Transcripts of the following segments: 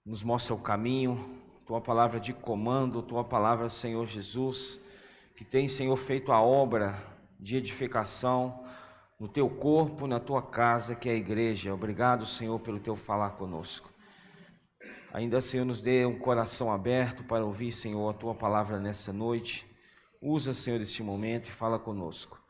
nos mostra o caminho, Tua palavra de comando, Tua palavra, Senhor Jesus, que tem, Senhor, feito a obra de edificação no Teu corpo, na Tua casa, que é a igreja. Obrigado, Senhor, pelo Teu falar conosco. Ainda, Senhor, nos dê um coração aberto para ouvir, Senhor, a Tua palavra nessa noite. Usa, Senhor, este momento e fala conosco.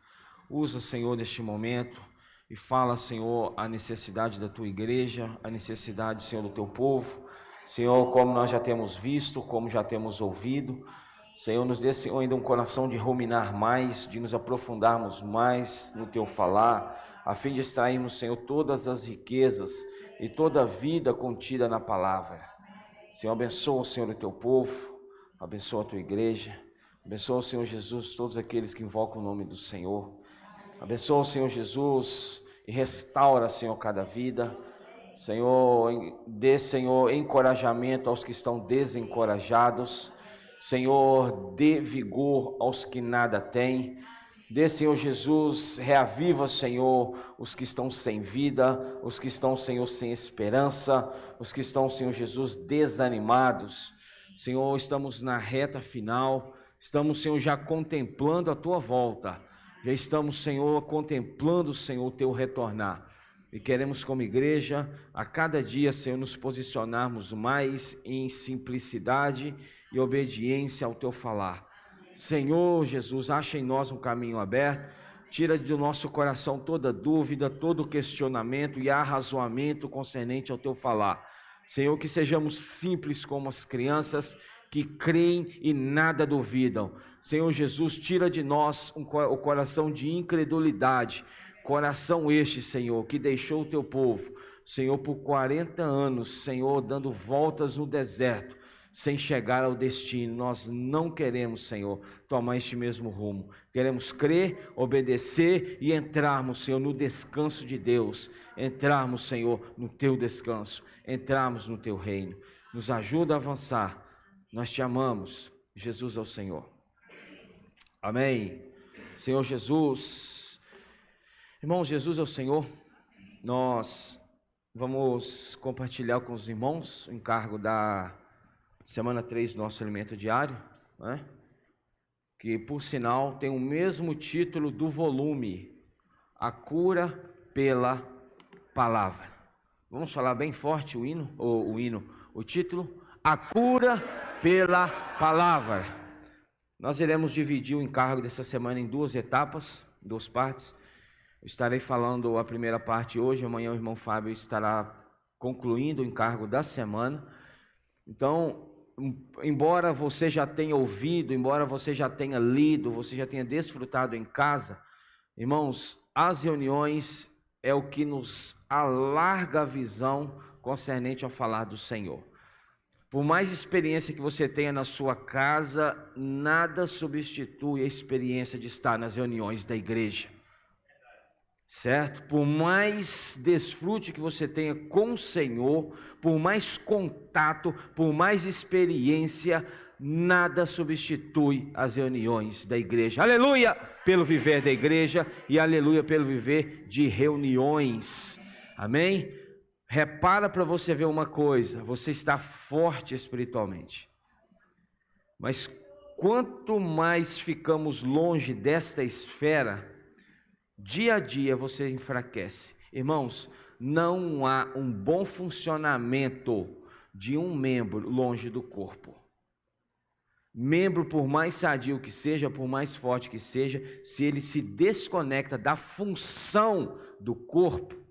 Usa, Senhor, neste momento e fala, Senhor, a necessidade da Tua igreja, a necessidade, Senhor, do Teu povo. Senhor, como nós já temos visto, como já temos ouvido, Senhor, nos dê, Senhor, ainda um coração de ruminar mais, de nos aprofundarmos mais no Teu falar, a fim de extrairmos, Senhor, todas as riquezas e toda a vida contida na palavra. Senhor, abençoa, Senhor, o Teu povo, abençoa a Tua igreja, abençoa, Senhor Jesus, todos aqueles que invocam o nome do Senhor. Abençoa, Senhor Jesus, e restaura, Senhor, cada vida. Senhor, dê, Senhor, encorajamento aos que estão desencorajados. Senhor, dê vigor aos que nada têm. Dê, Senhor Jesus, reaviva, Senhor, os que estão sem vida, os que estão, Senhor, sem esperança, os que estão, Senhor Jesus, desanimados. Senhor, estamos na reta final, estamos, Senhor, já contemplando a Tua volta. Já estamos, Senhor, contemplando, Senhor, o Teu retornar. E queremos, como igreja, a cada dia, Senhor, nos posicionarmos mais em simplicidade e obediência ao Teu falar. Senhor Jesus, acha em nós um caminho aberto, tira do nosso coração toda dúvida, todo questionamento e arrazoamento concernente ao Teu falar. Senhor, que sejamos simples como as crianças, que creem e nada duvidam. Senhor Jesus, tira de nós o coração de incredulidade, coração este, Senhor, que deixou o Teu povo, Senhor, por 40 anos, Senhor, dando voltas no deserto, sem chegar ao destino. Nós não queremos, Senhor, tomar este mesmo rumo. Queremos crer, obedecer e entrarmos, Senhor, no descanso de Deus. Entrarmos, Senhor, no Teu descanso. Entrarmos no Teu reino. Nos ajuda a avançar. Nós Te amamos. Jesus é o Senhor. Amém. Senhor Jesus. Irmãos, Jesus é o Senhor. Nós vamos compartilhar com os irmãos o encargo da semana 3 do nosso alimento diário, né? Que por sinal tem o mesmo título do volume, A Cura pela Palavra. Vamos falar bem forte o título, A Cura pela Palavra. Nós iremos dividir o encargo dessa semana em duas etapas, duas partes. Eu estarei falando a primeira parte hoje, amanhã o irmão Fábio estará concluindo o encargo da semana. Então, embora você já tenha ouvido, embora você já tenha lido, você já tenha desfrutado em casa, irmãos, as reuniões é o que nos alarga a visão concernente ao falar do Senhor. Por mais experiência que você tenha na sua casa, nada substitui a experiência de estar nas reuniões da igreja. Certo? Por mais desfrute que você tenha com o Senhor, por mais contato, por mais experiência, nada substitui as reuniões da igreja. Aleluia pelo viver da igreja e aleluia pelo viver de reuniões. Amém? Repara para você ver uma coisa, você está forte espiritualmente. Mas quanto mais ficamos longe desta esfera, dia a dia você enfraquece. Irmãos, não há um bom funcionamento de um membro longe do corpo. Membro, por mais sadio que seja, por mais forte que seja, se ele se desconecta da função do corpo,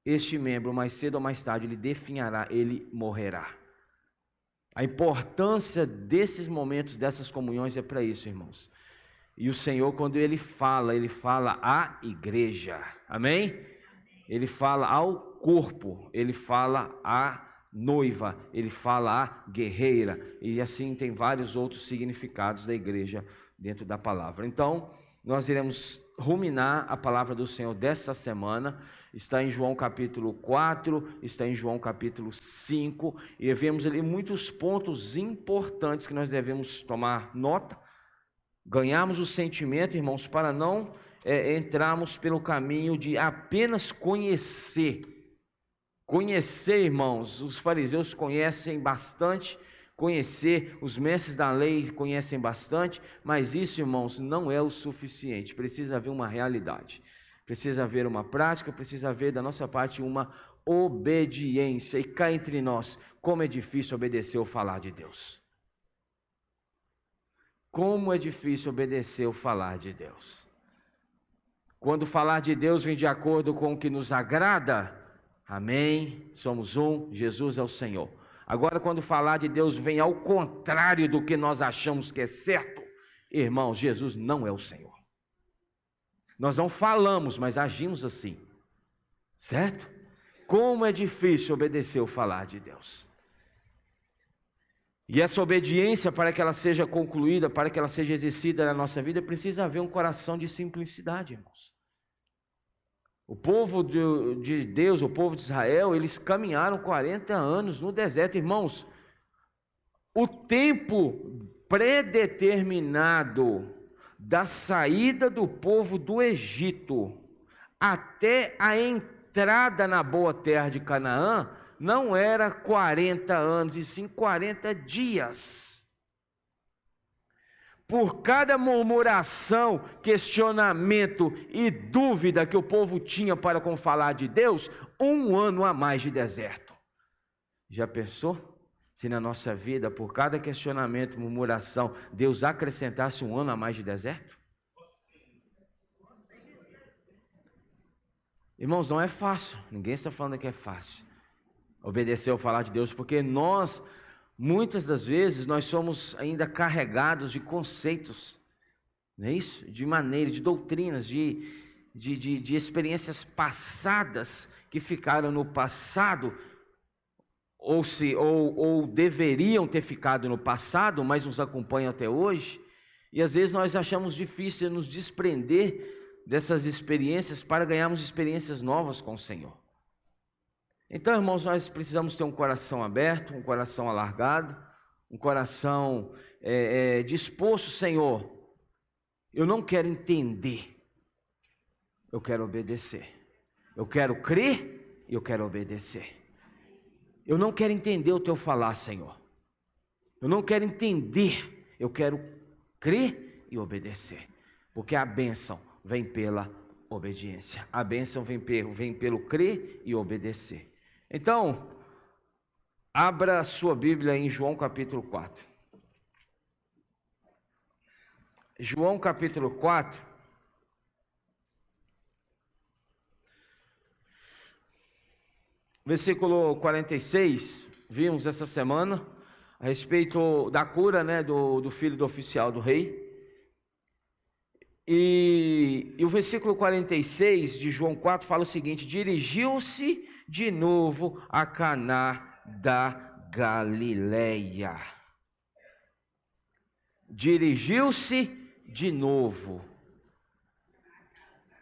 este membro, mais cedo ou mais tarde, ele definhará, ele morrerá. A importância desses momentos, dessas comunhões é para isso, irmãos. E o Senhor, quando Ele fala à igreja, amém? Ele fala ao corpo, Ele fala à noiva, Ele fala à guerreira, e assim tem vários outros significados da igreja dentro da palavra. Então, nós iremos ruminar a palavra do Senhor desta semana, está em João capítulo 4, está em João capítulo 5, e vemos ali muitos pontos importantes que nós devemos tomar nota, ganharmos o sentimento, irmãos, para não entrarmos pelo caminho de apenas conhecer Conhecer, irmãos, os fariseus conhecem bastante, conhecer, os mestres da lei conhecem bastante, mas isso, irmãos, não é o suficiente. Precisa haver uma realidade, precisa haver uma prática, precisa haver da nossa parte uma obediência. E cá entre nós, como é difícil obedecer ou falar de Deus. Como é difícil obedecer ou falar de Deus. Quando falar de Deus vem de acordo com o que nos agrada, amém, somos um, Jesus é o Senhor. Agora, quando falar de Deus vem ao contrário do que nós achamos que é certo, irmãos, Jesus não é o Senhor. Nós não falamos, mas agimos assim, certo? Como é difícil obedecer ou falar de Deus. E essa obediência, para que ela seja concluída, para que ela seja exercida na nossa vida, precisa haver um coração de simplicidade, irmãos. O povo de Deus, o povo de Israel, eles caminharam 40 anos no deserto, irmãos. O tempo predeterminado da saída do povo do Egito até a entrada na boa terra de Canaã não era 40 anos, e sim 40 dias. Por cada murmuração, questionamento e dúvida que o povo tinha para com falar de Deus, 1 ano a mais de deserto. Já pensou? Se na nossa vida, por cada questionamento, murmuração, Deus acrescentasse 1 ano a mais de deserto? Irmãos, não é fácil. Ninguém está falando que é fácil obedecer ou falar de Deus, porque nós, muitas das vezes, nós somos ainda carregados de conceitos, não é isso? De maneiras, de doutrinas, de experiências passadas que ficaram no passado, ou deveriam ter ficado no passado, mas nos acompanham até hoje, e às vezes nós achamos difícil nos desprender dessas experiências para ganharmos experiências novas com o Senhor. Então, irmãos, nós precisamos ter um coração aberto, um coração alargado, um coração disposto, Senhor. Eu não quero entender, eu quero obedecer. Eu quero crer e eu quero obedecer. Eu não quero entender o teu falar, Senhor. Eu não quero entender, eu quero crer e obedecer. Porque a bênção vem pela obediência. A bênção vem pelo crer e obedecer. Então, abra a sua Bíblia em João capítulo 4. João capítulo 4. Versículo 46, vimos essa semana, a respeito da cura, do filho do oficial do rei. E o versículo 46 de João 4 fala o seguinte: dirigiu-se de novo a Caná da Galileia. Dirigiu-se de novo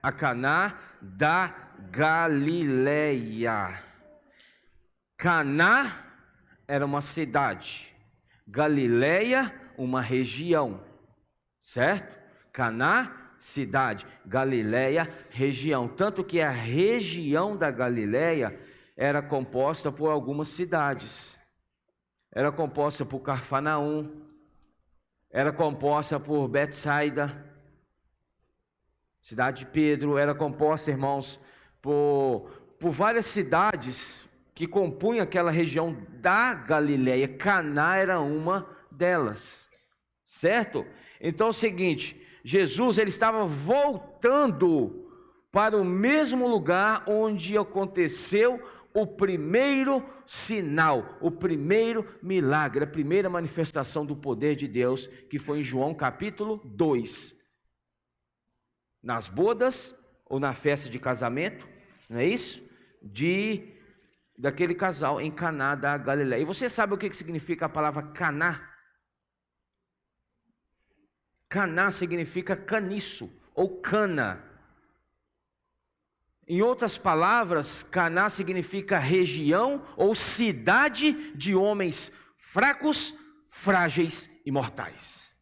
a Caná da Galileia. Caná era uma cidade, Galileia uma região, certo? Caná, cidade, Galileia, região. Tanto que a região da Galileia era composta por algumas cidades. Era composta por Cafarnaum, era composta por Betsaida, cidade de Pedro, era composta, irmãos, por várias cidades que compunham aquela região da Galileia. Caná era uma delas, certo? Então é o seguinte, Jesus ele estava voltando para o mesmo lugar onde aconteceu o primeiro sinal, o primeiro milagre, a primeira manifestação do poder de Deus, que foi em João capítulo 2. Nas bodas ou na festa de casamento, não é isso? Daquele casal em Caná da Galileia. E você sabe o que significa a palavra Caná? Caná significa caniço ou cana. Em outras palavras, Caná significa região ou cidade de homens fracos, frágeis e mortais.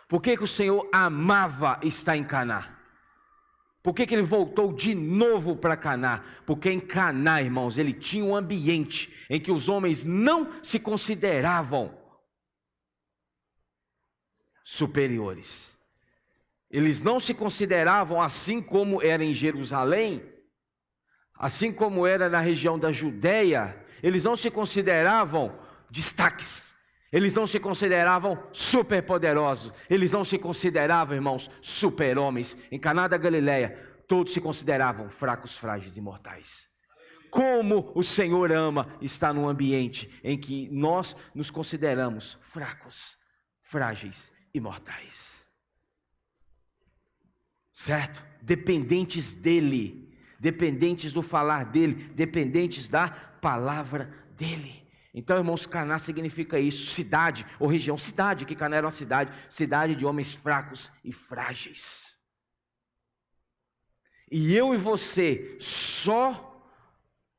Por que o Senhor amava estar em Caná? Por que ele voltou de novo para Caná? Porque em Caná, irmãos, ele tinha um ambiente em que os homens não se consideravam superiores. Eles não se consideravam, assim como era em Jerusalém, assim como era na região da Judéia, eles não se consideravam destaques. Eles não se consideravam superpoderosos. Eles não se consideravam, irmãos, super-homens. Em Caná da Galileia, todos se consideravam fracos, frágeis e mortais. Como o Senhor ama estar num ambiente em que nós nos consideramos fracos, frágeis e mortais. Certo? Dependentes dEle, dependentes do falar dEle, dependentes da palavra dEle. Então, irmãos, Caná significa isso, cidade ou região, cidade, que Caná era uma cidade de homens fracos e frágeis. E eu e você só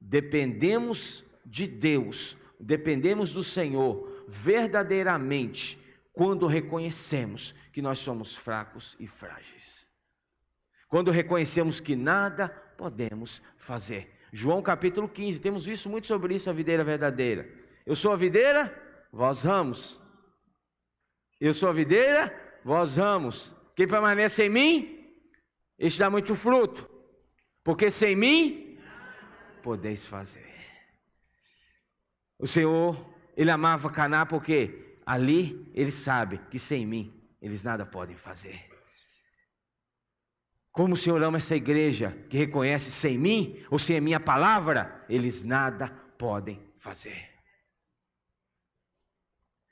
dependemos de Deus, dependemos do Senhor verdadeiramente quando reconhecemos que nós somos fracos e frágeis. Quando reconhecemos que nada podemos fazer. João capítulo 15, temos visto muito sobre isso, a videira verdadeira. Eu sou a videira, vós ramos. Eu sou a videira, vós ramos. Quem permanece em mim, este dá muito fruto. Porque sem mim, podeis fazer. O Senhor, Ele amava Caná porque ali Ele sabe que sem mim, eles nada podem fazer. Como o Senhor ama essa igreja que reconhece sem mim, ou sem a minha palavra, eles nada podem fazer.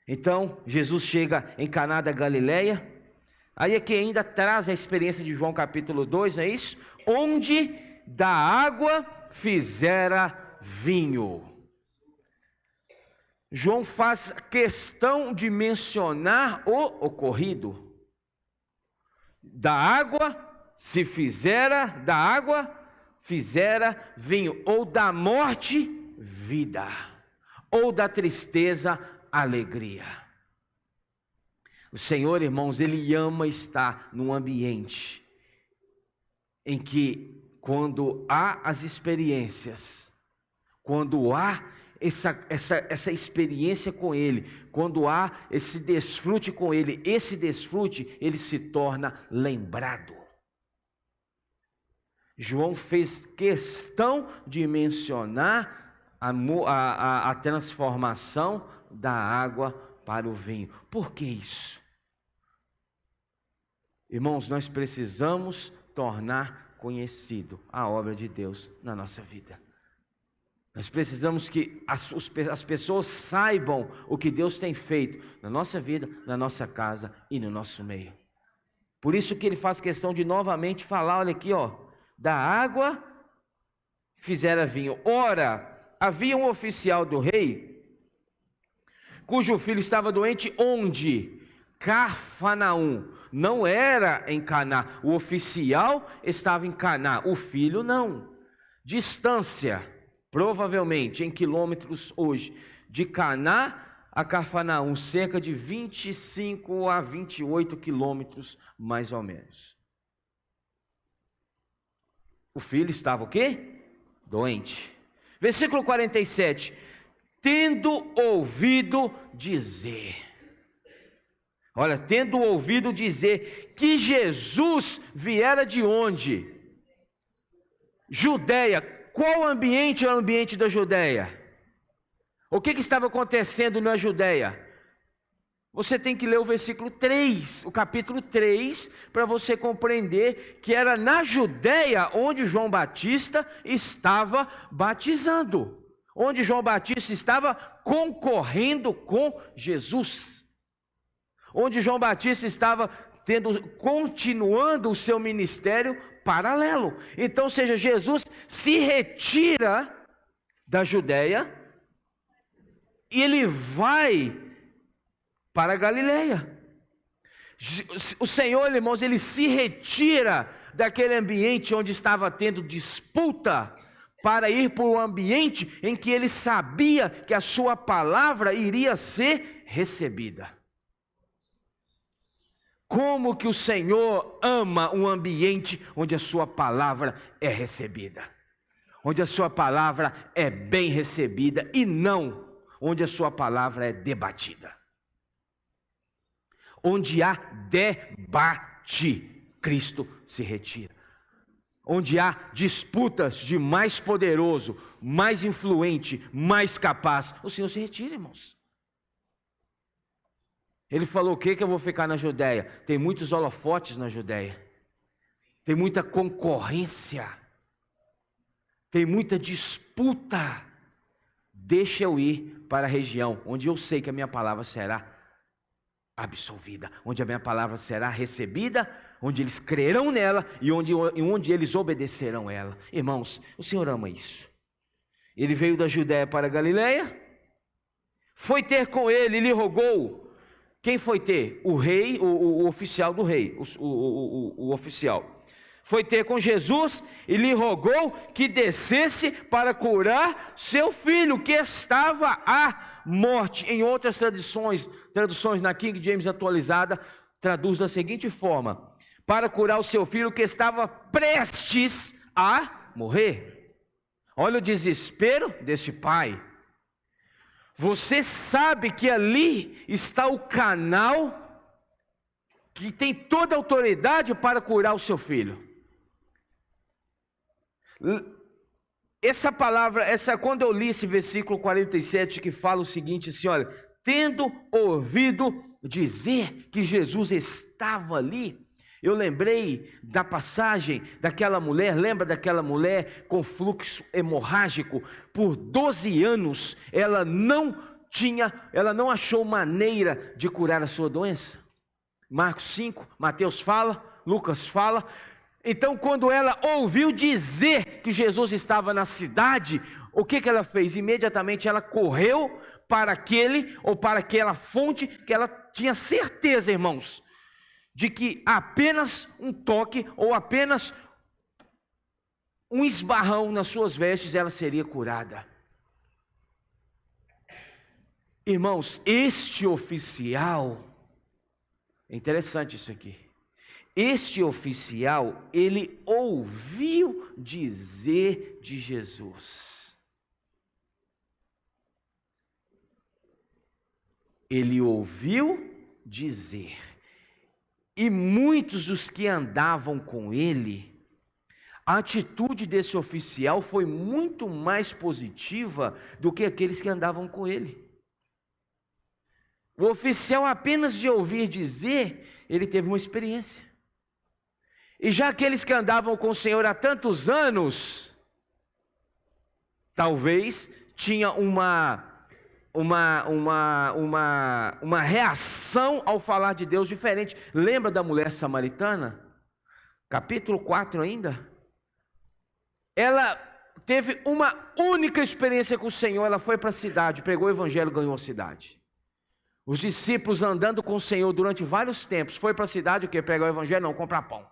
Então, Jesus chega em Caná da Galileia, aí é que ainda traz a experiência de João capítulo 2, não é isso? Onde da água fizera vinho. João faz questão de mencionar o ocorrido. Da água fizera vinho, ou da morte, vida, ou da tristeza, alegria. O Senhor, irmãos, Ele ama estar num ambiente em que, quando há as experiências, quando há essa experiência com Ele, quando há esse desfrute com Ele, esse desfrute, ele se torna lembrado. João fez questão de mencionar a transformação da água para o vinho. Por que isso? Irmãos, nós precisamos tornar conhecido a obra de Deus na nossa vida. Nós precisamos que as pessoas saibam o que Deus tem feito na nossa vida, na nossa casa e no nosso meio. Por isso que ele faz questão de novamente falar, olha aqui, ó, da água fizera vinho. Ora, havia um oficial do rei, cujo filho estava doente, onde? Cafarnaum. Não era em Caná. O oficial estava em Caná, o filho não. Distância, provavelmente em quilômetros hoje, de Caná a Cafarnaum, cerca de 25 a 28 quilômetros, mais ou menos. O filho estava o quê? Doente. Versículo 47. Tendo ouvido dizer. Olha, tendo ouvido dizer que Jesus viera de onde? Judeia. Qual ambiente é o ambiente da Judeia? O que estava acontecendo na Judeia? Você tem que ler o versículo 3, o capítulo 3, para você compreender que era na Judeia onde João Batista estava batizando. Onde João Batista estava concorrendo com Jesus. Onde João Batista estava continuando o seu ministério paralelo. Então, seja, Jesus se retira da Judeia e ele vai para a Galileia. O Senhor, irmãos, ele se retira daquele ambiente onde estava tendo disputa para ir para o ambiente em que ele sabia que a sua palavra iria ser recebida. Como que o Senhor ama um ambiente onde a sua palavra é recebida, onde a sua palavra é bem recebida e não onde a sua palavra é debatida. Onde há debate, Cristo se retira. Onde há disputas de mais poderoso, mais influente, mais capaz, o Senhor se retira, irmãos. Ele falou: o que eu vou ficar na Judéia? Tem muitos holofotes na Judéia. Tem muita concorrência. Tem muita disputa. Deixa eu ir para a região onde eu sei que a minha palavra será absolvida, onde a minha palavra será recebida, onde eles crerão nela e onde eles obedecerão ela. Irmãos, o Senhor ama isso. Ele veio da Judéia para a Galileia, foi ter com ele, lhe rogou. Quem foi ter? O rei, o oficial do rei, o oficial. Foi ter com Jesus e lhe rogou que descesse para curar seu filho, que estava à morte. Em outras traduções na King James atualizada, traduz da seguinte forma: para curar o seu filho que estava prestes a morrer. Olha o desespero desse pai. Você sabe que ali está o canal que tem toda a autoridade para curar o seu filho. Essa palavra, quando eu li esse versículo 47 que fala o seguinte, assim, olha: tendo ouvido dizer que Jesus estava ali, eu lembrei da passagem daquela mulher. Lembra daquela mulher com fluxo hemorrágico? Por 12 anos ela não achou maneira de curar a sua doença. Marcos 5, Mateus fala, Lucas fala. Então, quando ela ouviu dizer que Jesus estava na cidade, o que ela fez? Imediatamente ela correu para aquela fonte que ela tinha certeza, irmãos, de que apenas um toque ou apenas um esbarrão nas suas vestes ela seria curada. Irmãos, este oficial, é interessante isso aqui. Este oficial, ele ouviu dizer de Jesus. Ele ouviu dizer. E muitos dos que andavam com ele, a atitude desse oficial foi muito mais positiva do que aqueles que andavam com ele. O oficial, apenas de ouvir dizer, ele teve uma experiência. E já aqueles que andavam com o Senhor há tantos anos, talvez tinha uma reação ao falar de Deus diferente. Lembra da mulher samaritana? Capítulo 4 ainda. Ela teve uma única experiência com o Senhor. Ela foi para a cidade, pregou o evangelho, ganhou a cidade. Os discípulos andando com o Senhor durante vários tempos. Foi para a cidade o que? Pregar o evangelho? Não, comprar pão.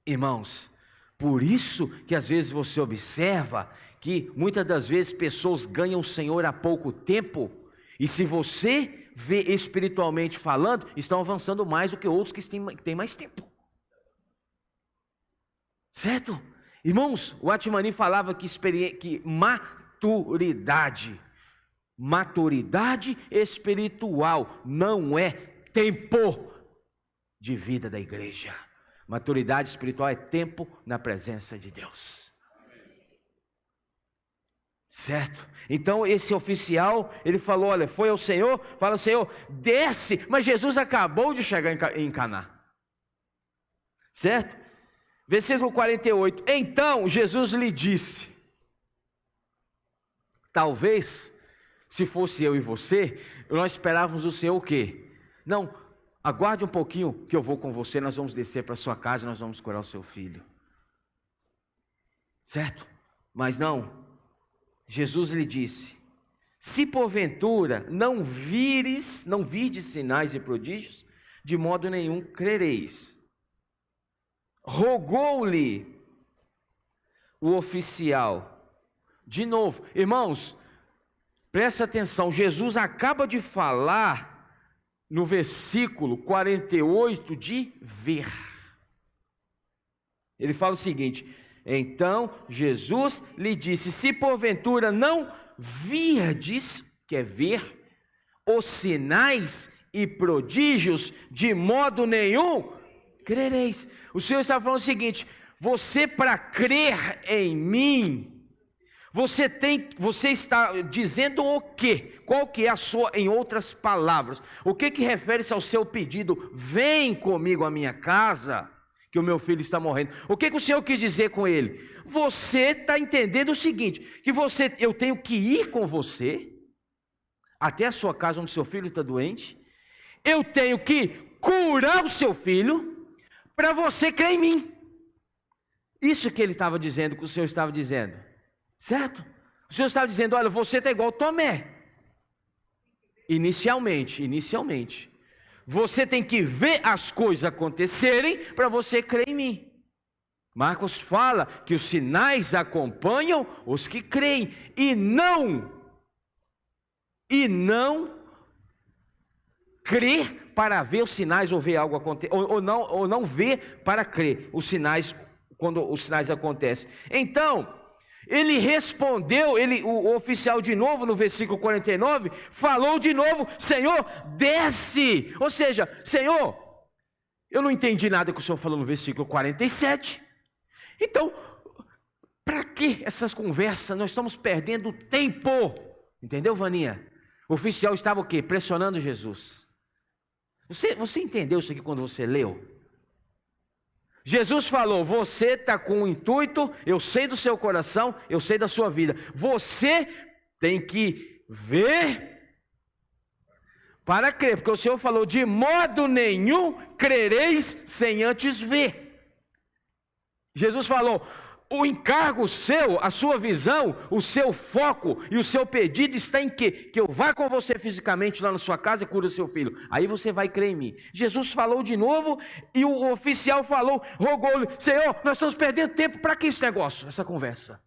Irmãos, por isso que às vezes você observa que muitas das vezes pessoas ganham o Senhor há pouco tempo, e se você vê espiritualmente falando, estão avançando mais do que outros que têm mais tempo. Certo? Irmãos, o Atmani falava que maturidade espiritual não é tempo de vida da igreja. Maturidade espiritual é tempo na presença de Deus. Certo? Então esse oficial, ele falou, olha, foi ao Senhor, fala, Senhor, desce, mas Jesus acabou de chegar em Caná. Certo? Versículo 48, então Jesus lhe disse, talvez, se fosse eu e você, nós esperávamos o Senhor o quê? Não, aguarde um pouquinho que eu vou com você, nós vamos descer para a sua casa e nós vamos curar o seu filho. Certo? Mas não, Jesus lhe disse, se porventura não virdes sinais e prodígios, de modo nenhum crereis. Rogou-lhe o oficial, de novo, irmãos, presta atenção, Jesus acaba de falar no versículo 48, de ver. Ele fala o seguinte: então Jesus lhe disse: se porventura não virdes, quer ver, os sinais e prodígios, de modo nenhum crereis. O Senhor está falando o seguinte: você, para crer em mim, você está dizendo o quê? Qual que é a sua, em outras palavras, o que refere-se ao seu pedido? Vem comigo à minha casa, que o meu filho está morrendo. O que o Senhor quis dizer com ele? Você está entendendo o seguinte, que eu tenho que ir com você até a sua casa onde seu filho está doente, eu tenho que curar o seu filho, para você crer em mim. Isso que ele estava dizendo, que o Senhor estava dizendo, certo? O Senhor estava dizendo: olha, você está igual Tomé. Inicialmente, você tem que ver as coisas acontecerem para você crer em mim. Marcos fala que os sinais acompanham os que creem, e não crer para ver os sinais ou ver algo acontecer, ou não ver para crer os sinais, quando os sinais acontecem. Então, ele respondeu, o oficial de novo no versículo 49, falou de novo: Senhor, desce. Ou seja, Senhor, eu não entendi nada que o Senhor falou no versículo 47. Então, para que essas conversas? Nós estamos perdendo tempo. Entendeu, Vaninha? O oficial estava o quê? Pressionando Jesus. Você entendeu isso aqui quando você leu? Jesus falou: você está com um intuito, eu sei do seu coração, eu sei da sua vida. Você tem que ver para crer, porque o Senhor falou: de modo nenhum crereis sem antes ver. Jesus falou: o encargo seu, a sua visão, o seu foco e o seu pedido está em quê? Que eu vá com você fisicamente lá na sua casa e cure o seu filho. Aí você vai crer em mim. Jesus falou de novo e o oficial falou, rogou-lhe: Senhor, nós estamos perdendo tempo. Para que esse negócio, essa conversa?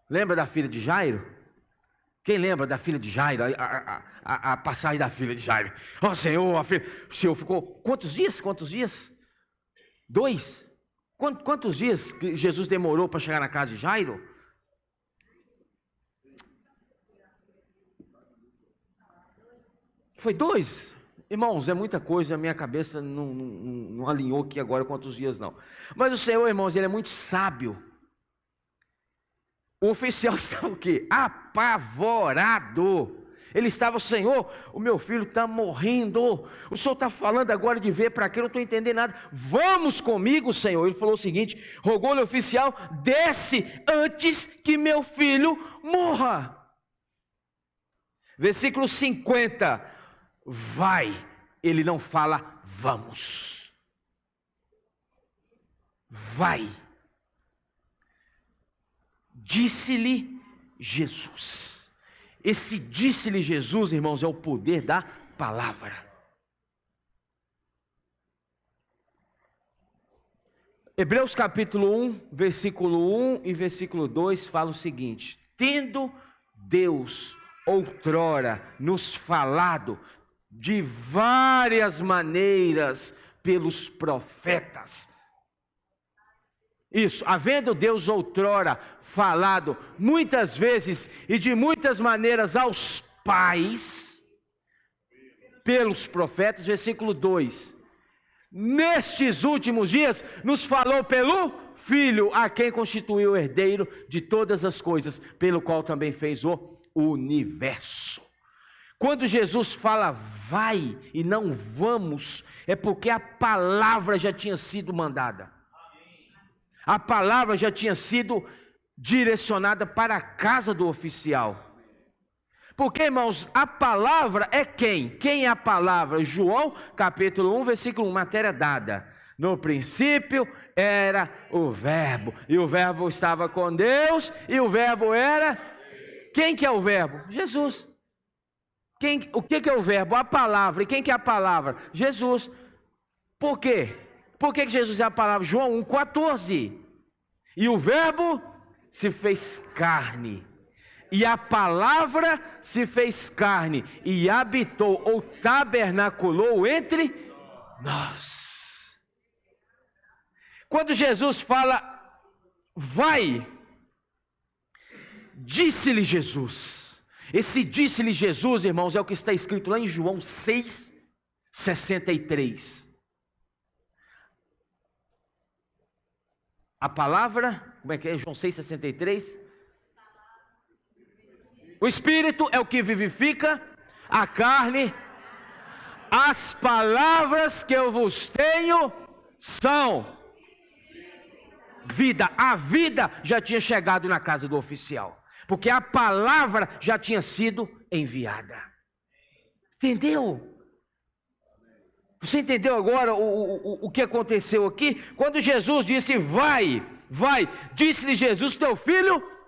Lembra da filha de Jairo? Quem lembra da filha de Jairo? A passagem da filha de Jairo. Ó Senhor, o Senhor ficou quantos dias? 2? Quantos dias que Jesus demorou para chegar na casa de Jairo? Foi 2? Irmãos, é muita coisa, a minha cabeça não alinhou aqui agora quantos dias não. Mas o Senhor, irmãos, Ele é muito sábio. O oficial estava o quê? Apavorado. Ele estava: Senhor, o meu filho está morrendo. O Senhor está falando agora de ver para quê? Eu não estou entendendo nada. Vamos comigo, Senhor. Ele falou o seguinte: rogou-lhe o oficial: desce antes que meu filho morra. Versículo 50. Vai. Ele não fala vamos. Vai. Disse-lhe Jesus. Esse disse-lhe Jesus, irmãos, é o poder da palavra. Hebreus capítulo 1, versículo 1 e versículo 2 fala o seguinte: tendo Deus outrora nos falado de várias maneiras pelos profetas. Isso, havendo Deus outrora falado muitas vezes e de muitas maneiras aos pais, pelos profetas, versículo 2, nestes últimos dias nos falou pelo Filho, a quem constituiu o herdeiro de todas as coisas, pelo qual também fez o universo. Quando Jesus fala vai e não vamos, é porque a palavra já tinha sido mandada. A palavra já tinha sido direcionada para a casa do oficial. Porque, irmãos, a palavra é quem? Quem é a palavra? João, capítulo 1, versículo 1, matéria dada. No princípio era o verbo, e o verbo estava com Deus, e o verbo era... Quem que é o verbo? Jesus. O que é o verbo? A palavra. E quem que é a palavra? Jesus. Por quê? Por que Jesus é a palavra? João 1,14. E o verbo se fez carne E a palavra se fez carne e habitou ou tabernaculou entre nós. Quando Jesus fala, vai, disse-lhe Jesus. Esse disse-lhe Jesus, irmãos, é o que está escrito lá em João 6:63. A palavra, como é que é? João 6:63. O Espírito é o que vivifica, a carne, as palavras que eu vos tenho são vida. A vida já tinha chegado na casa do oficial, porque a palavra já tinha sido enviada. Entendeu? Você entendeu agora o que aconteceu aqui? Quando Jesus disse, vai, disse-lhe Jesus, teu filho.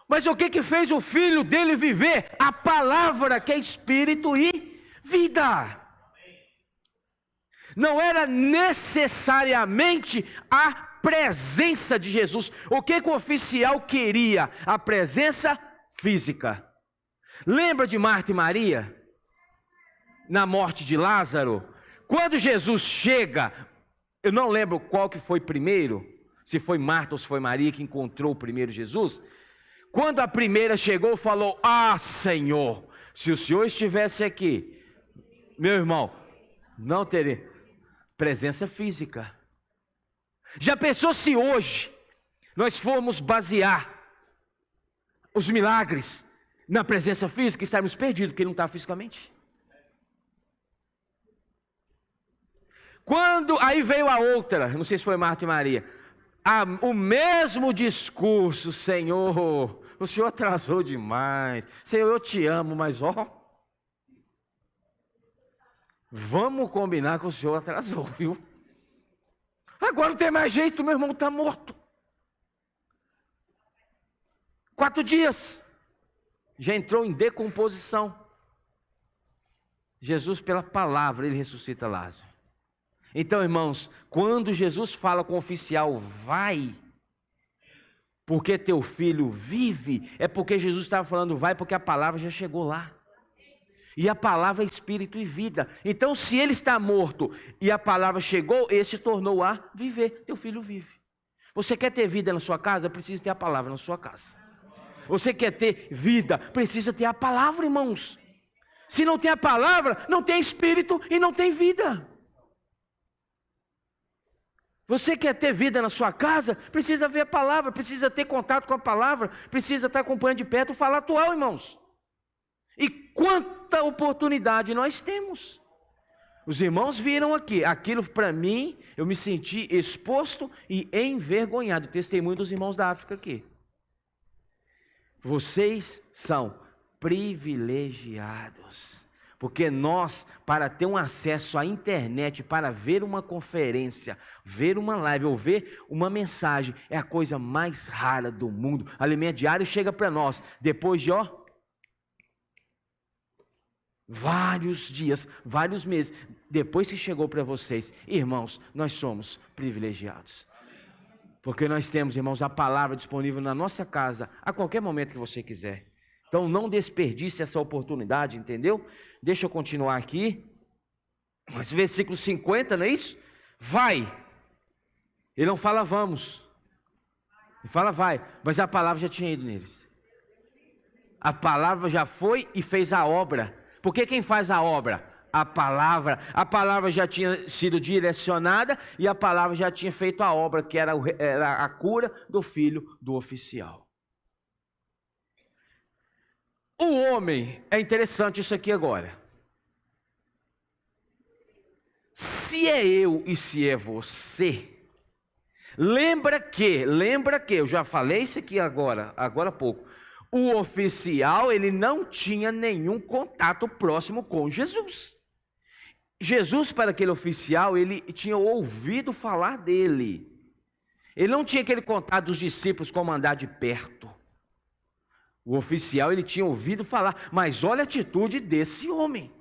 Mas o que fez o filho dele viver? A palavra que é espírito e vida. Não era necessariamente a presença de Jesus. O que o oficial queria? A presença física. Lembra de Marta e Maria? Na morte de Lázaro? Quando Jesus chega, eu não lembro qual que foi primeiro, se foi Marta ou se foi Maria que encontrou o primeiro Jesus. Quando a primeira chegou, falou, Senhor, se o Senhor estivesse aqui, meu irmão, não teria presença física. Já pensou se hoje nós formos basear os milagres na presença física, estarmos perdidos, porque ele não está fisicamente? Quando aí veio a outra, não sei se foi Marta e Maria, o mesmo discurso, Senhor, o Senhor atrasou demais, Senhor, eu te amo, mas vamos combinar que o Senhor atrasou, viu? Agora não tem mais jeito, meu irmão está morto. 4 dias, já entrou em decomposição. Jesus, pela palavra, ele ressuscita Lázaro. Então, irmãos, quando Jesus fala com o oficial, vai, porque teu filho vive, é porque Jesus estava falando vai, porque a palavra já chegou lá. E a palavra é espírito e vida. Então, se ele está morto e a palavra chegou, ele se tornou a viver. Teu filho vive. Você quer ter vida na sua casa? Precisa ter a palavra na sua casa. Você quer ter vida? Precisa ter a palavra, irmãos. Se não tem a palavra, não tem espírito e não tem vida. Você quer ter vida na sua casa? Precisa ver a palavra, precisa ter contato com a palavra, precisa estar acompanhando de perto o falar atual, irmãos. E quanta oportunidade nós temos. Os irmãos viram aqui, aquilo para mim, eu me senti exposto e envergonhado. Testemunho dos irmãos da África aqui. Vocês são privilegiados. Porque nós, para ter um acesso à internet, para ver uma conferência, ver uma live ou ver uma mensagem, é a coisa mais rara do mundo. Alimento diário chega para nós, depois de vários dias, vários meses, depois que chegou para vocês. Irmãos, nós somos privilegiados. Porque nós temos, irmãos, a palavra disponível na nossa casa, a qualquer momento que você quiser. Então não desperdice essa oportunidade, entendeu? Deixa eu continuar aqui. Mas versículo 50, não é isso? Vai. Ele não fala vamos. Ele fala vai. Mas a palavra já tinha ido neles. A palavra já foi e fez a obra. Porque quem faz a obra? A palavra já tinha sido direcionada e a palavra já tinha feito a obra, que era a cura do filho do oficial. O homem, é interessante isso aqui agora. Se é eu e se é você, lembra que, eu já falei isso aqui agora há pouco, o oficial, ele não tinha nenhum contato próximo com Jesus. Jesus, para aquele oficial, ele tinha ouvido falar dele. Ele não tinha aquele contato dos discípulos como andar de perto. O oficial, ele tinha ouvido falar, mas olha a atitude desse homem.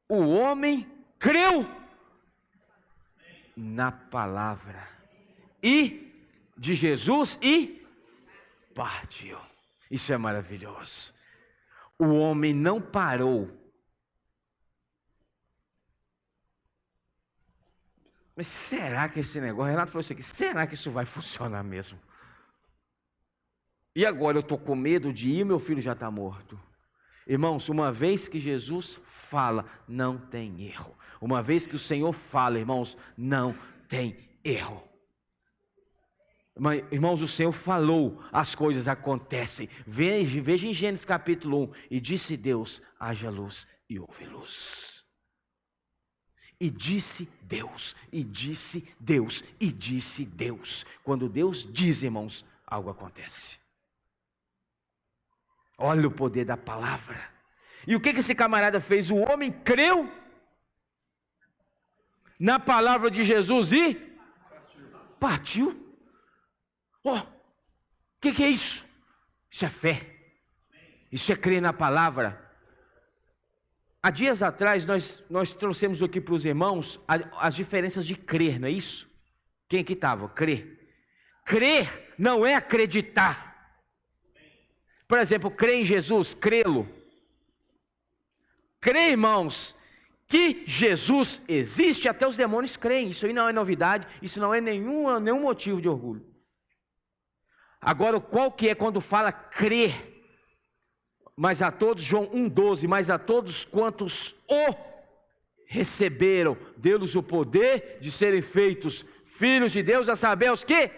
O homem creu na palavra e de Jesus e partiu. Isso é maravilhoso. O homem não parou. Mas será que esse negócio, Renato falou isso aqui, será que isso vai funcionar mesmo? E agora eu estou com medo de ir, meu filho já está morto. Irmãos, uma vez que Jesus fala, não tem erro. Uma vez que o Senhor fala, irmãos, não tem erro. Mas, irmãos, o Senhor falou, as coisas acontecem. Veja em Gênesis capítulo 1. E disse Deus, haja luz, e houve luz. E disse Deus, e disse Deus, e disse Deus. Quando Deus diz, irmãos, algo acontece. Olha o poder da palavra. E o que esse camarada fez? O homem creu na palavra de Jesus e partiu. O que é isso? Isso é fé. Isso é crer na palavra. Há dias atrás nós trouxemos aqui para os irmãos as diferenças de crer, não é isso? Quem aqui estava? Crer. Crer não é acreditar. Por exemplo, crer em Jesus, crê-lo. Crer, irmãos, que Jesus existe, até os demônios creem. Isso aí não é novidade, isso não é nenhum motivo de orgulho. Agora, qual que é quando fala crer? Mas a todos, João 1,12, mas a todos quantos o receberam, deu-lhes o poder de serem feitos filhos de Deus, a saber os que?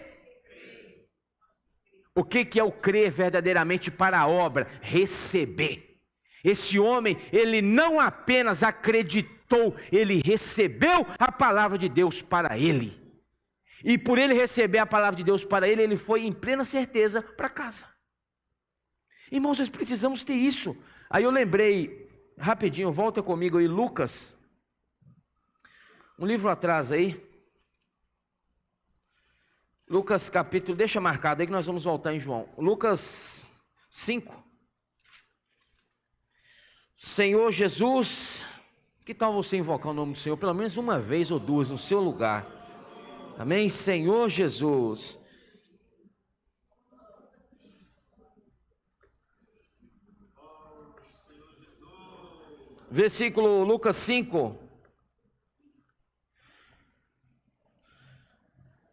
O que é o crer verdadeiramente para a obra? Receber. Esse homem, ele não apenas acreditou, ele recebeu a palavra de Deus para ele. E por ele receber a palavra de Deus para ele, ele foi em plena certeza para casa. Irmãos, nós precisamos ter isso. Aí eu lembrei, rapidinho, volta comigo aí, Lucas. Um livro atrás aí. Lucas capítulo, deixa marcado aí que nós vamos voltar em João. Lucas 5. Senhor Jesus, que tal você invocar o nome do Senhor pelo menos uma vez ou duas no seu lugar? Amém? Senhor Jesus. Versículo Lucas 5.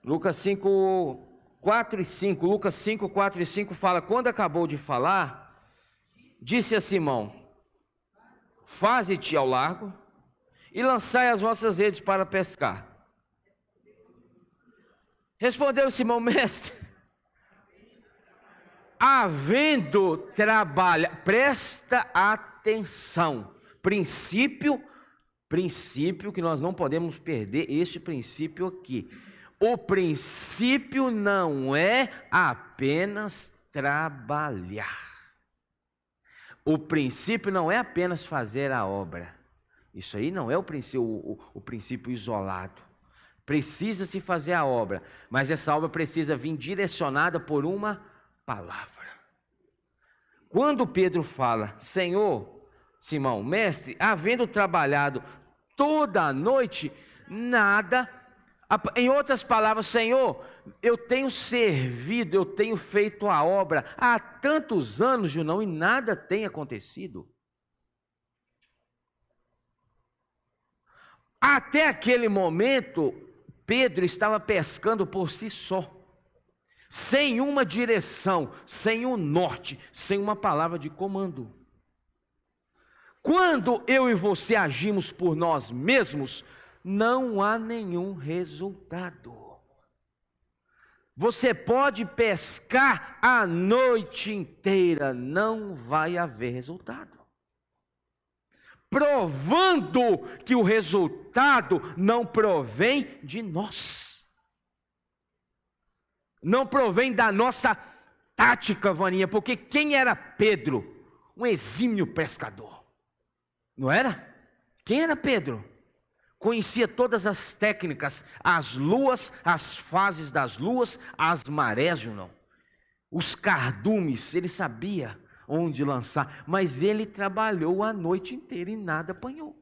Lucas 5, 4 e 5. Lucas 5, 4 e 5 fala: quando acabou de falar, disse a Simão: faze-te ao largo e lançai as vossas redes para pescar. Respondeu Simão: mestre, havendo trabalho, presta atenção, princípio que nós não podemos perder, esse princípio aqui. O princípio não é apenas trabalhar. O princípio não é apenas fazer a obra. Isso aí não é o princípio isolado. Precisa-se fazer a obra, mas essa obra precisa vir direcionada por uma palavra. Quando Pedro fala: Senhor, Simão, mestre, havendo trabalhado toda a noite, nada. Em outras palavras, Senhor, eu tenho servido, eu tenho feito a obra há tantos anos, Junão, e nada tem acontecido. Até aquele momento, Pedro estava pescando por si só, sem uma direção, sem um norte, sem uma palavra de comando. Quando eu e você agimos por nós mesmos, não há nenhum resultado. Você pode pescar a noite inteira, não vai haver resultado. Provando que o resultado não provém de nós. Não provém da nossa tática, Vaninha, porque quem era Pedro? Um exímio pescador. Não era? Quem era Pedro? Conhecia todas as técnicas, as luas, as fases das luas, as marés, não. Os cardumes, ele sabia onde lançar, mas ele trabalhou a noite inteira e nada apanhou.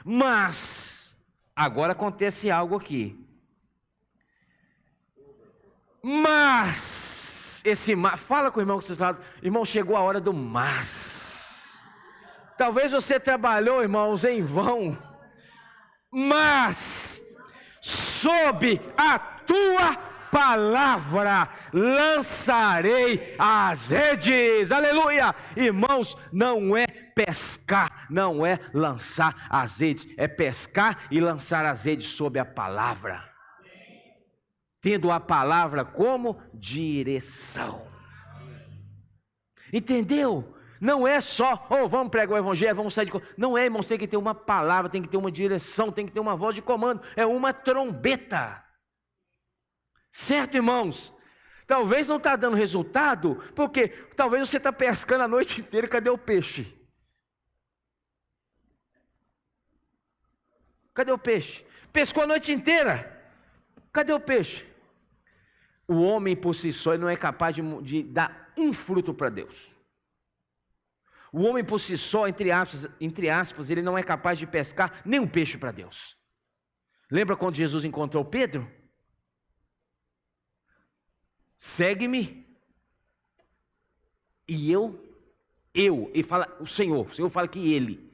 Mas, agora acontece algo aqui. Mas, fala com o irmão que vocês falam, irmão, chegou a hora do mas. Talvez você trabalhou, irmãos, em vão, mas sob a tua palavra lançarei as redes. Aleluia! Irmãos, não é pescar, não é lançar as redes, é pescar e lançar as redes sob a palavra, tendo a palavra como direção. Entendeu? Não é só, vamos pregar o evangelho, vamos sair de... Não é, irmãos, tem que ter uma palavra, tem que ter uma direção, tem que ter uma voz de comando, é uma trombeta. Certo, irmãos? Talvez não está dando resultado, porque talvez você está pescando a noite inteira, cadê o peixe? Cadê o peixe? Pescou a noite inteira, cadê o peixe? O homem por si só não é capaz de dar um fruto para Deus. O homem por si só, entre aspas, ele não é capaz de pescar nenhum peixe para Deus. Lembra quando Jesus encontrou Pedro? Segue-me. E e fala o Senhor fala que ele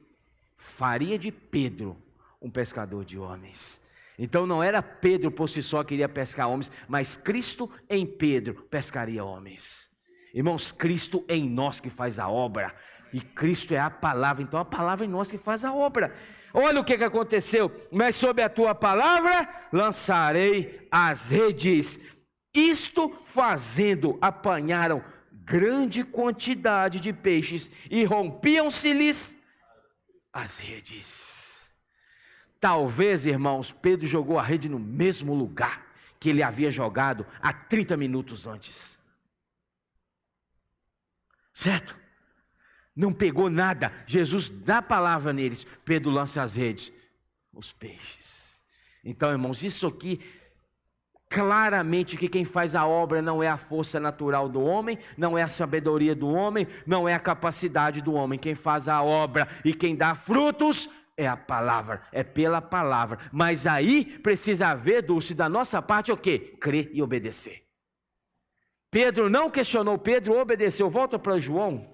faria de Pedro um pescador de homens. Então não era Pedro por si só que iria pescar homens, mas Cristo em Pedro pescaria homens. Irmãos, Cristo em nós que faz a obra, e Cristo é a palavra, então a palavra em nós que faz a obra. Olha o que aconteceu, mas sob a tua palavra lançarei as redes. Isto fazendo, apanharam grande quantidade de peixes e rompiam-se-lhes as redes. Talvez, irmãos, Pedro jogou a rede no mesmo lugar que ele havia jogado há 30 minutos antes. Certo? Não pegou nada. Jesus dá a palavra neles. Pedro lança as redes. Os peixes. Então, irmãos, isso aqui, claramente que quem faz a obra não é a força natural do homem, não é a sabedoria do homem, não é a capacidade do homem. Quem faz a obra e quem dá frutos é a palavra, é pela palavra. Mas aí precisa haver, Dulce, da nossa parte o quê? Crer e obedecer. Pedro não questionou, Pedro obedeceu. Volta para João.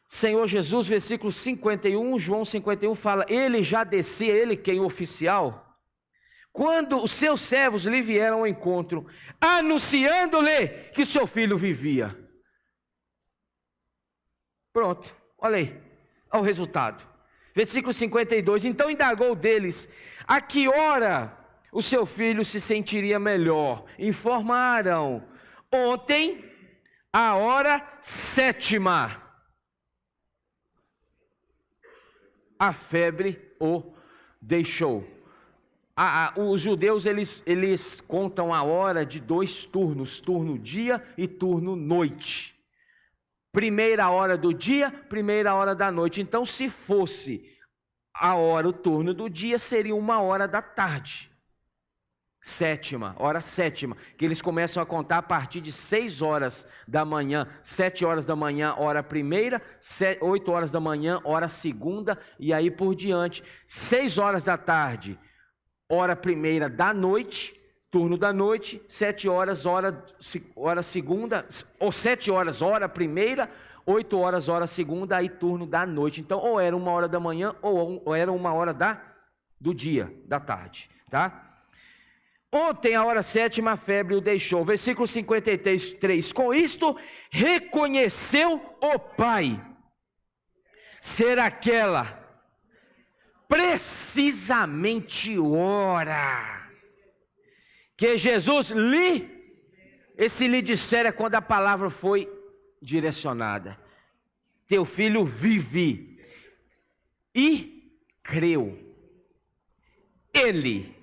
Senhor Jesus, versículo 51, João 51 fala, ele já descia, ele quem? O oficial, quando os seus servos lhe vieram ao encontro, anunciando-lhe que seu filho vivia. Pronto, olha aí, olha o resultado. Versículo 52, então indagou deles, a que hora o seu filho se sentiria melhor? Informaram, ontem, a hora 7ª. A febre o deixou. Os judeus, eles contam a hora de 2 turnos, turno dia e turno noite. Primeira hora do dia, primeira hora da noite. Então, se fosse o turno do dia, seria 1h da tarde. 7ª, hora 7ª, que eles começam a contar a partir de 6 horas da manhã, 7 horas da manhã, hora primeira, 8 horas da manhã, hora segunda, e aí por diante. 6 horas da tarde, hora primeira da noite, turno da noite, 7 horas, hora segunda, ou 7 horas, hora primeira, 8 horas, hora segunda, aí turno da noite. Então, ou era 1h da manhã, ou era 1h do dia, da tarde, tá? Ontem, a hora 7ª, a febre o deixou. Versículo 53. Com isto, reconheceu o pai ser aquela precisamente hora que Jesus lhe dissera quando a palavra foi direcionada. Teu filho vive. E creu. Ele...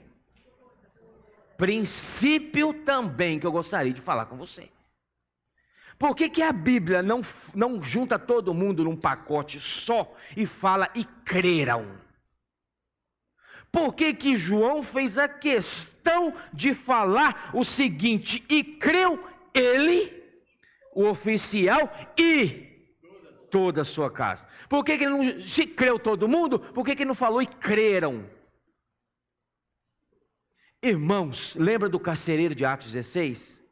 Princípio também que eu gostaria de falar com você. Por que a Bíblia não junta todo mundo num pacote só e fala e creram? Por que João fez a questão de falar o seguinte, e creu ele, o oficial, e toda a sua casa? Por que ele não se creu todo mundo? Por que ele não falou e creram? Irmãos, lembra do carcereiro de Atos 16?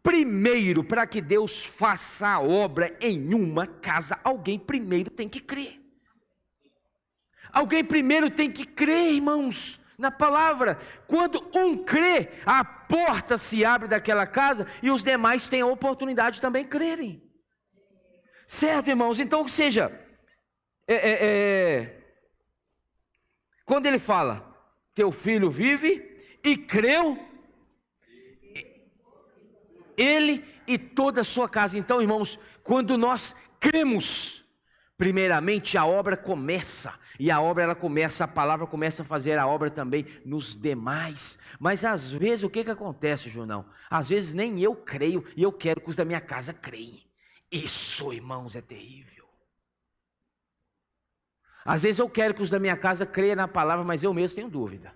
Primeiro, para que Deus faça a obra em uma casa, alguém primeiro tem que crer. Alguém primeiro tem que crer, irmãos, na palavra. Quando um crê, a porta se abre daquela casa e os demais têm a oportunidade de também crerem. Certo, irmãos? Então, ou seja, quando ele fala, teu filho vive e creu, ele e toda a sua casa. Então, irmãos, quando nós cremos, primeiramente a obra começa. E a obra ela começa, a palavra começa a fazer a obra também nos demais. Mas às vezes o que acontece, Junão? Às vezes nem eu creio e eu quero que os da minha casa creem. Isso, irmãos, é terrível. Às vezes eu quero que os da minha casa creiam na palavra, mas eu mesmo tenho dúvida.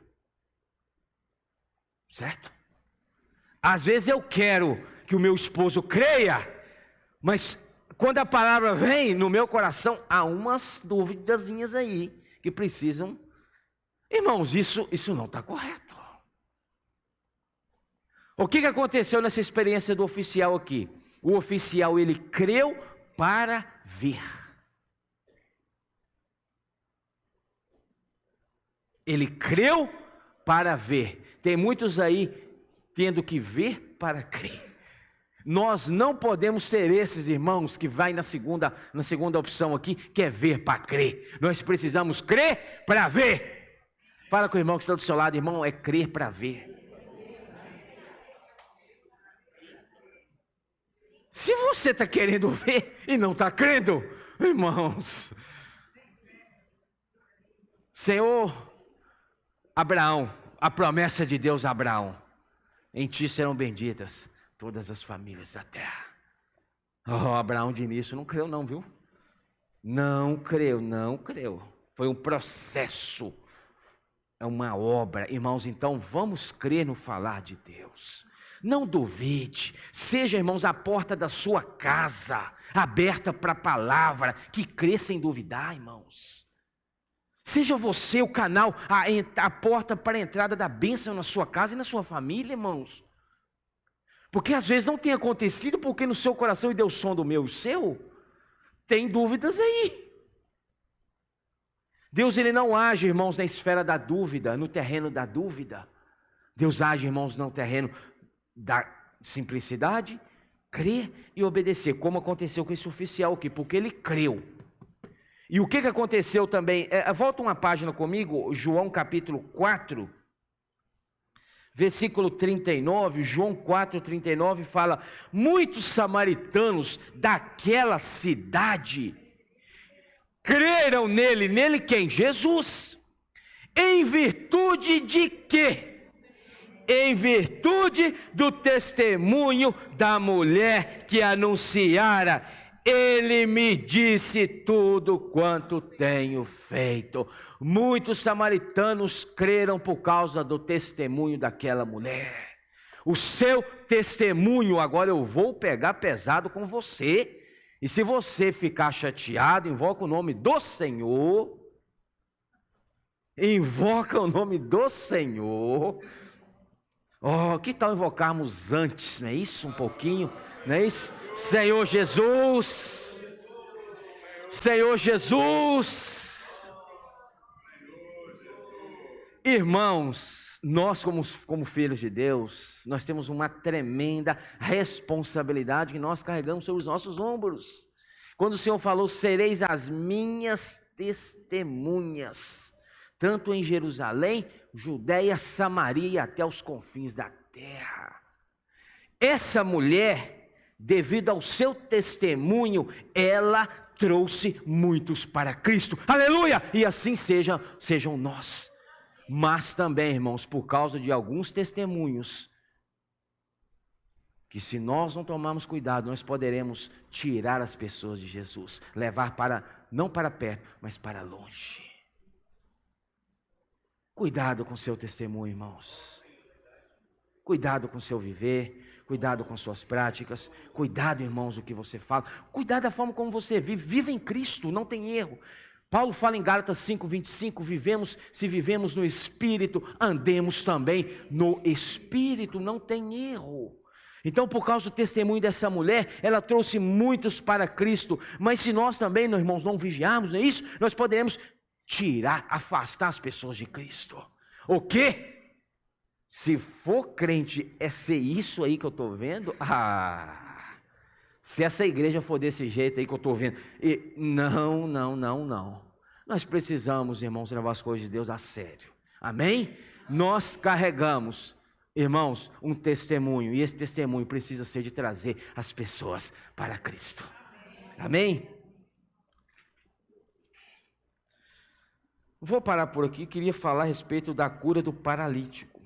Certo? Às vezes eu quero que o meu esposo creia, mas quando a palavra vem no meu coração, há umas duvidazinhas aí que precisam. Irmãos, isso não está correto. O que aconteceu nessa experiência do oficial aqui? O oficial, ele creu para ver. Ele creu para ver. Tem muitos aí tendo que ver para crer. Nós não podemos ser esses irmãos que vai na segunda opção aqui, que é ver para crer. Nós precisamos crer para ver. Fala com o irmão que está do seu lado, irmão, é crer para ver. Se você está querendo ver e não está crendo, irmãos, Senhor Abraão, a promessa de Deus a Abraão, em ti serão benditas todas as famílias da terra. Abraão de início não creu não, viu? Não creu. Foi um processo, é uma obra. Irmãos, então vamos crer no falar de Deus. Não duvide, seja, irmãos, a porta da sua casa aberta para a palavra, que crê sem duvidar, irmãos. Seja você o canal, a porta para a entrada da bênção na sua casa e na sua família, irmãos. Porque às vezes não tem acontecido, porque no seu coração, e deu som do meu e o seu, tem dúvidas aí. Deus, ele não age, irmãos, na esfera da dúvida, no terreno da dúvida. Deus age, irmãos, no terreno da simplicidade, crer e obedecer, como aconteceu com esse oficial aqui, porque ele creu. E o que aconteceu também, volta uma página comigo, João capítulo 4, versículo 39, João 4, 39 fala, muitos samaritanos daquela cidade creram nele quem? Jesus. Em virtude de quê? Em virtude do testemunho da mulher que anunciara, ele me disse tudo quanto tenho feito. Muitos samaritanos creram por causa do testemunho daquela mulher. O seu testemunho, agora eu vou pegar pesado com você, e se você ficar chateado, invoca o nome do Senhor. Invoca o nome do Senhor. Que tal invocarmos antes, não é isso? Um pouquinho, não é isso? Senhor Jesus, Senhor Jesus. Irmãos, nós como filhos de Deus, nós temos uma tremenda responsabilidade que nós carregamos sobre os nossos ombros. Quando o Senhor falou, sereis as minhas testemunhas, tanto em Jerusalém, Judeia, Samaria e até os confins da terra. Essa mulher, devido ao seu testemunho, ela trouxe muitos para Cristo. Aleluia! E assim sejam nós. Mas também, irmãos, por causa de alguns testemunhos, que se nós não tomarmos cuidado, nós poderemos tirar as pessoas de Jesus, levar não para perto, mas para longe. Cuidado com seu testemunho, irmãos. Cuidado com seu viver, cuidado com suas práticas, cuidado, irmãos, do que você fala, cuidado da forma como você vive. Viva em Cristo, não tem erro. Paulo fala em Gálatas 5:25, se vivemos no Espírito, andemos também no Espírito, não tem erro. Então, por causa do testemunho dessa mulher, ela trouxe muitos para Cristo, mas se nós também, meus irmãos, não vigiarmos, não é isso? Nós poderemos afastar as pessoas de Cristo. O quê? Se for crente, é ser isso aí que eu estou vendo? Se essa igreja for desse jeito aí que eu estou vendo. Não. Nós precisamos, irmãos, levar as coisas de Deus a sério. Amém? Nós carregamos, irmãos, um testemunho. E esse testemunho precisa ser de trazer as pessoas para Cristo. Amém? Vou parar por aqui. Queria falar a respeito da cura do paralítico.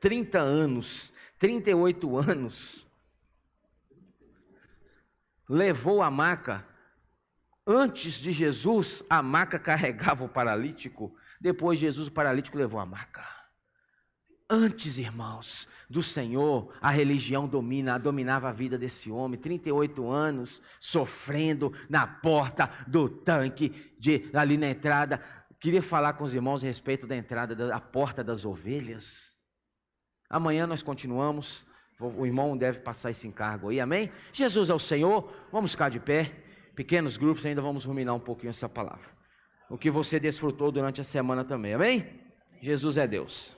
30 anos, 38 anos. Levou a maca. Antes de Jesus, a maca carregava o paralítico. Depois de Jesus, o paralítico levou a maca. Antes, irmãos, do Senhor, a religião dominava a vida desse homem. 38 anos, sofrendo na porta do tanque, ali na entrada. Queria falar com os irmãos a respeito da entrada, da porta das ovelhas. Amanhã nós continuamos. O irmão deve passar esse encargo aí, amém? Jesus é o Senhor, vamos ficar de pé, pequenos grupos, ainda vamos ruminar um pouquinho essa palavra. O que você desfrutou durante a semana também, amém? Jesus é Deus.